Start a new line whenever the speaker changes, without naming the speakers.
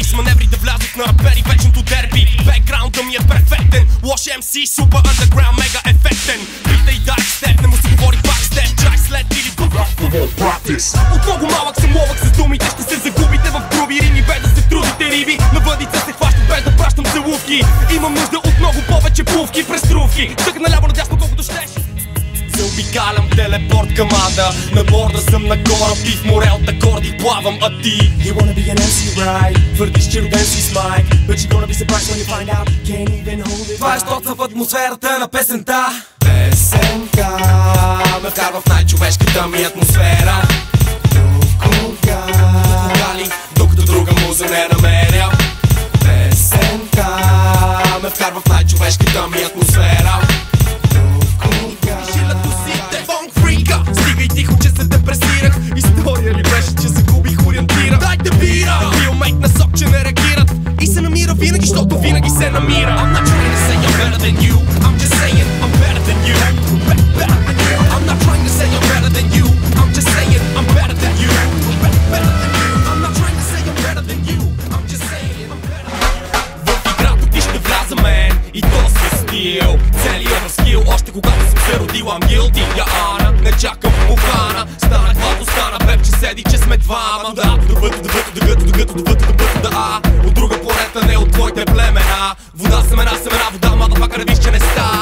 с маневри да влязат на рапери вечното дерби. Бекграунда ми е перфектен, лош MC, супер underground, мега ефектен. Питай дай степ, не му се говори бакстеп, чай след или от много малък съм ловък с думите, ще се загубите в груби рими, без да се трудите риби. На въдица се хващам без да пращам целувки. Имам нужда от много повече плувки през трувки. Тък наляво надясно колкото щеш. Заобикалям телепорт към ада. На борда съм на кораб и в море от акорди плавам, а ти?
You wanna be an MC, right? Твърдиш, че роден си с майк, but you're gonna be surprised when you find out can't even hold it. Това е щоца в атмосферата на песента.
Песента ме вкарва в най-човешката ми атмосфера. Докога ли, докато друга муза не намеря. Песента ме вкарва в най-човешката ми атмосфера. Стигай тихо, че се депресирах. История ли беше, че загубих ориентира? Дайте бира! Биомейк на сок, че не реагират. И се намира винаги, защото винаги се намира. I'm not trying to say I'm better than you. I'm just saying I'm better than you. Better than you. I'm not trying to say I'm better than you. I'm just saying I'm better than you. Better than you. I'm not trying to say I'm better than you. I'm just saying I'm better than you. В играта ти ще вляза, мен, и то с стил. Целият в скил, още когато съм се родил. I'm guilty, я Ана, не чакам покана. Стана хвато, стана беб, че седи, че сме двама. Да, от друга планета, не от твоите племена. Вода, семена, вода, мада, пака не виж, че не става.